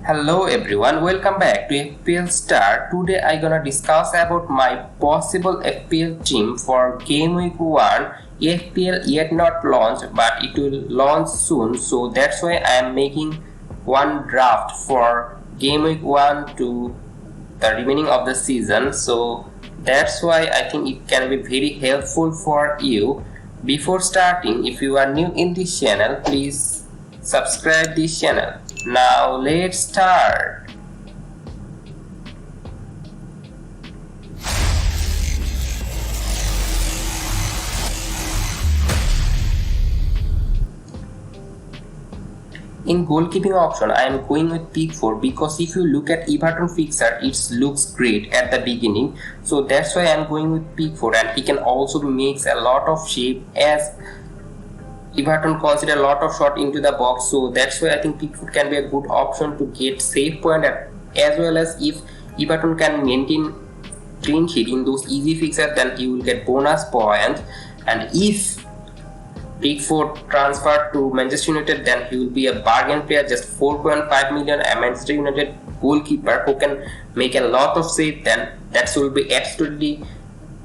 Hello everyone, welcome back to FPL STAR. Today I gonna discuss about my possible FPL team for Game Week 1. FPL yet not launched, but it will launch soon, so that's why I am making one draft for Game Week 1 to the remaining of the season. So that's why I think it can be very helpful for you. Before starting, if you are new in this channel, please subscribe this channel. Now let's start. In goalkeeping option, I am going with Pickford because if you look at Everton fixture, it looks great at the beginning. So that's why I am going with Pickford, and he can also makes a lot of shape as Everton consider a lot of shot into the box, so that's why I think Pickford can be a good option to get save point, as well as if Everton can maintain clean sheet in those easy fixtures, then he will get bonus points. And if Pickford transferred to Manchester United, then he will be a bargain player, just 4.5 million, a Manchester United goalkeeper who can make a lot of save, then that will be absolutely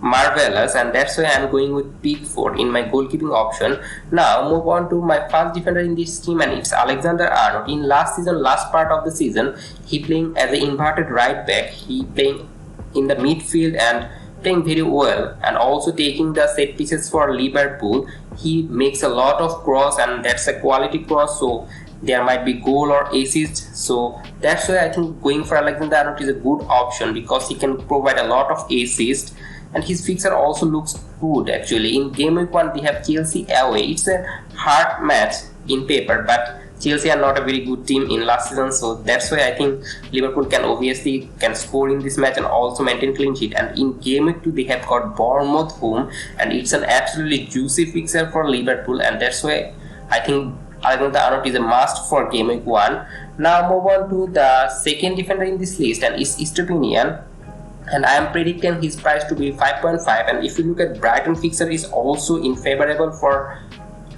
marvelous, and that's why I'm going with Pickford in my goalkeeping option. Now move on to my first defender in this team, and it's Alexander-Arnold. In last part of the season, he playing as an inverted right back. He playing in the midfield and playing very well, and also taking the set pieces for Liverpool. He makes a lot of cross, and that's a quality cross, so there might be goal or assist. So that's why I think going for Alexander-Arnold is a good option because he can provide a lot of assist. And his fixture also looks good actually. In Game Week 1, they have Chelsea away. It's a hard match in paper, but Chelsea are not a very good team in last season, so that's why I think Liverpool can score in this match and also maintain clean sheet. And in Game Week 2, they have got Bournemouth home, and it's an absolutely juicy fixture for Liverpool, and that's why I think Alexander-Arnold is a must for Game Week 1. Now move on to the second defender in this list, and it's Estepinian. And I am predicting his price to be 5.5, and if you look at Brighton fixture is also in favorable for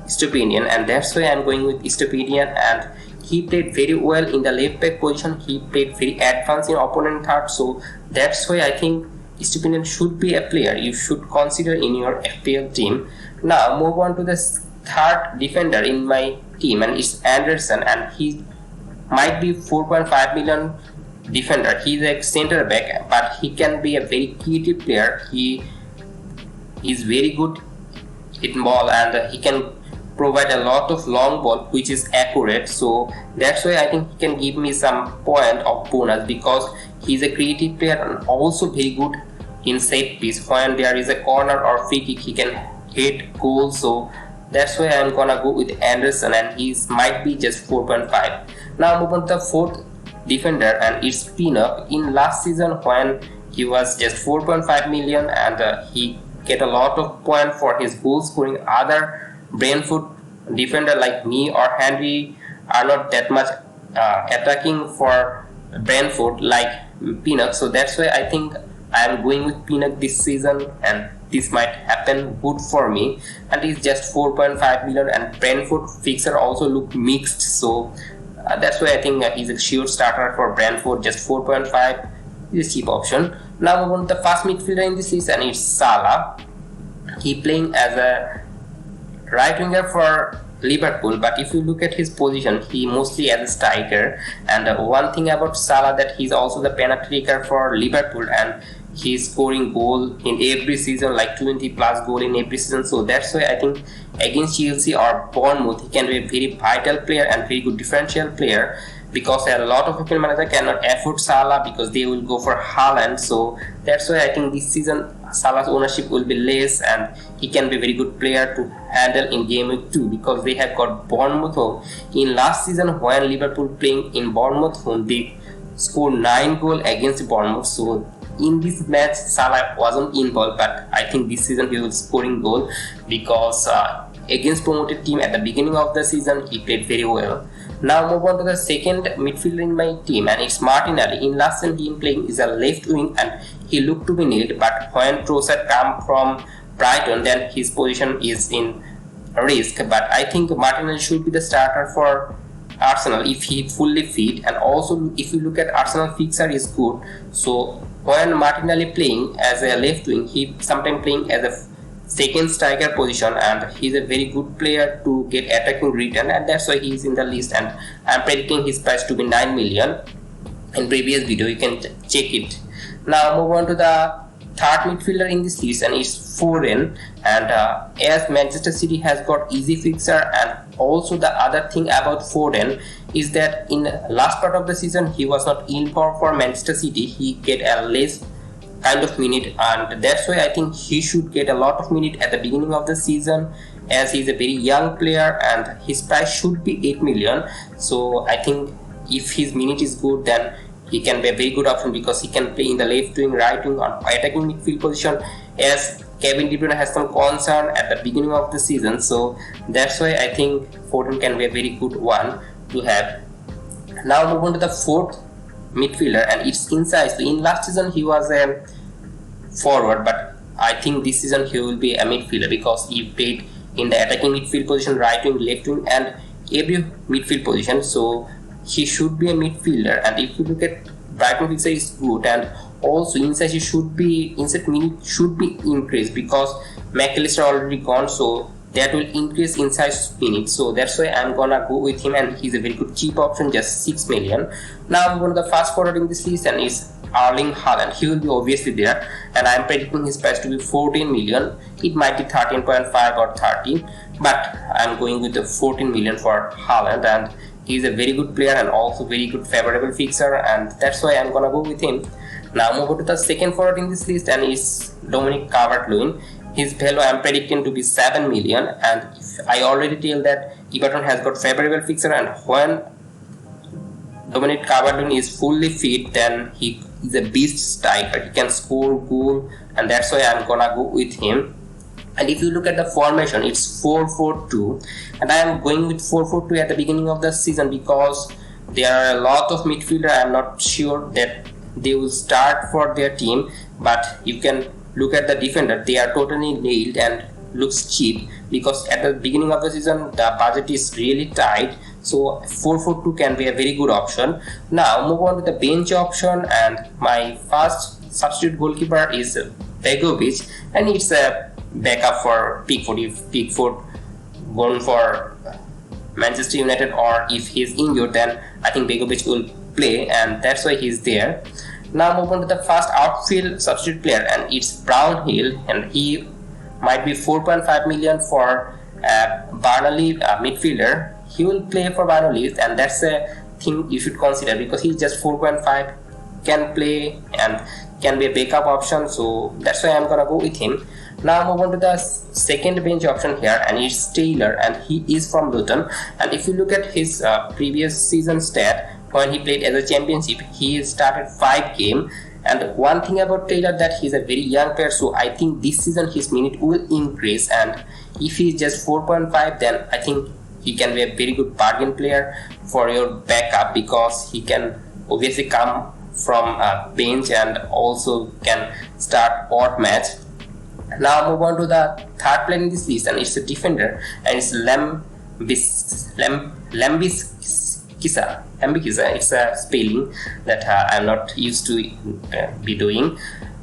Estepinian, and that's why I am going with Estepinian. And he played very well in the left back position. He played very advanced in opponent third, so that's why I think Estepinian should be a player you should consider in your FPL team. Now move on to the third defender in my team, and it's Anderson, and he might be 4.5 million defender. He's a center back, but he can be a very creative player. He is very good in ball, and he can provide a lot of long ball which is accurate, so that's why I think he can give me some point of bonus because he's a creative player and also very good in set piece. When there is a corner or free kick, he can hit goals, so that's why I'm gonna go with Anderson, and he might be just 4.5. Now move on to the fourth defender, and it's Pinnock. In last season when he was just 4.5 million, and he get a lot of points for his goal scoring. Other Brentford defender like me or Henry are not that much attacking for Brentford like Pinnock, so that's why I think I am going with Pinnock this season, and this might happen good for me. And it's just 4.5 million, and Brentford fixture also look mixed, so that's why I think he's a sure starter for Brentford. Just 4.5 is a cheap option. Now we want the first midfielder in this list, and it's Salah. He playing as a right winger for Liverpool, but if you look at his position, he mostly as a striker. And one thing about Salah that he's also the penalty taker for Liverpool, and he's scoring goal in every season, like 20 plus goal in every season. So that's why I think against Chelsea or Bournemouth, he can be a very vital player and very good differential player, because a lot of people manager cannot afford Salah because they will go for Haaland. So that's why I think this season Salah's ownership will be less, and he can be a very good player to handle in Game Week 2 because they have got Bournemouth home. In last season when Liverpool playing in Bournemouth home, they scored 9 goals against Bournemouth. So in this match Salah wasn't involved, but I think this season he was scoring goal because against promoted team at the beginning of the season he played very well. Now move on to the second midfielder in my team, and it's Martinelli. In last season he playing is a left wing, and he looked to be nailed, but when Trossard come from Brighton, then his position is in risk. But I think Martinelli should be the starter for Arsenal if he fully fit, and also if you look at Arsenal fixture is good. So when Martinelli playing as a left wing, he sometimes playing as a second striker position, and he's a very good player to get attacking return, and that's why he's in the list, and I'm predicting his price to be 9 million. In previous video you can check it. Now move on to the third midfielder in this list, and it's Foden. And as Manchester City has got easy fixture, and also the other thing about Foden is that in last part of the season he was not in form for Manchester City. He get a less kind of minute, and that's why I think he should get a lot of minute at the beginning of the season, as he's a very young player and his price should be 8 million. So I think if his minute is good, then he can be a very good option, because he can play in the left wing, right wing, or attacking midfield position, as Kevin De Bruyne has some concern at the beginning of the season. So that's why I think Foden can be a very good one to have. Now move on to the fourth midfielder, and it's Insight. In last season he was a forward, but I think this season he will be a midfielder, because he played in the attacking midfield position, right wing, left wing, and every midfield position. So he should be a midfielder, and if you look at Brighton fixture is good, and also inside minute should be increased, because McAllister already gone, so that will increase inside minutes. So that's why I'm gonna go with him, and he's a very good cheap option, just 6 million. Now I'm going to the fast forward in this list, and is Erling Haaland. He will be obviously there, and I'm predicting his price to be 14 million. It might be 13.5 or 13, but I'm going with the 14 million for Haaland, and he's a very good player and also very good favorable fixer, and that's why I'm gonna go with him. Now move on to the second forward in this list, and it's Dominic Calvert-Lewin. His value I'm predicting to be 7 million, and I already tell that Everton has got favorable fixer, and when Dominic Calvert-Lewin is fully fit, then he is a beast striker. He can score goal, and that's why I'm gonna go with him. And if you look at the formation, it's 4-4-2, and I am going with 4-4-2 at the beginning of the season, because there are a lot of midfielder. I am not sure that they will start for their team, but you can look at the defender. They are totally nailed and looks cheap, because at the beginning of the season the budget is really tight. So 4-4-2 can be a very good option. Now move on to the bench option, and my first substitute goalkeeper is Begovic, and it's a backup for Pickford. If Pickford gone for Manchester United, or if he's injured, then I think Begovic will play, and that's why he's there. Now move on to the first outfield substitute player, and it's Brownhill, and he might be 4.5 million for Burnley midfielder. He will play for Burnley, and that's a thing you should consider, because he's just 4.5, can play and can be a backup option. So that's why I'm gonna go with him. Now move on to the second bench option here, and it's Taylor, and he is from Luton. And if you look at his previous season stat, when he played as a championship, he started 5 games. And one thing about Taylor, that he's a very young player, so I think this season his minute will increase, and if he's just 4.5, then I think he can be a very good bargain player for your backup, because he can obviously come from a bench and also can start odd match. Now move on to the third player in this list, and it's a defender, and it's Lambikisa. It's a spelling that I'm not used to be doing.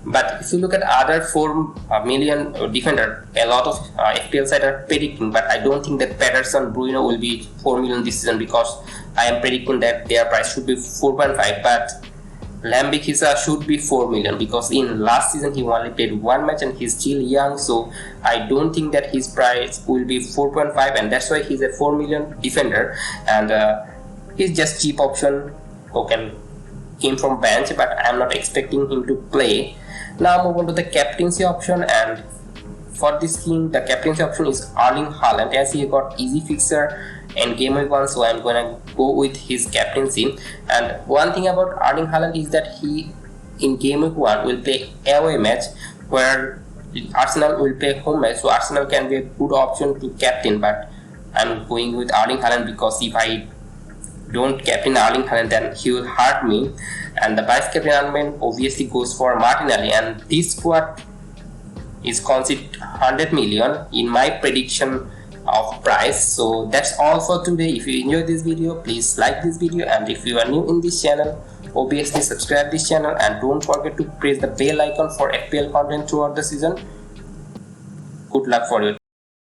But if you look at other 4 million defender, a lot of FPL sites are predicting, but I don't think that Patterson Bruno will be 4 million this season, because I am predicting that their price should be 4.5, but Lambikisa should be 4 million, because in last season he only played 1 match and he's still young, so I don't think that his price will be 4.5, and that's why he's a 4 million defender, and he's just cheap option who came from bench, but I'm not expecting him to play. Now move on to the captaincy option, and for this team the captaincy option is Erling Haaland, as he got easy fixer in game week 1, so I'm gonna go with his captaincy. And one thing about Erling Haaland is that he in game week 1 will play away match, where Arsenal will play home match, so Arsenal can be a good option to captain, but I'm going with Erling Haaland, because if I don't captain Erling Haaland, then he will hurt me. And the vice captain argument obviously goes for Martinelli, and this squad is considered 100 million in my prediction of price. So that's all for today. If you enjoyed this video, please like this video, and if you are new in this channel, obviously subscribe this channel and don't forget to press the bell icon for FPL content throughout the season. Good luck for your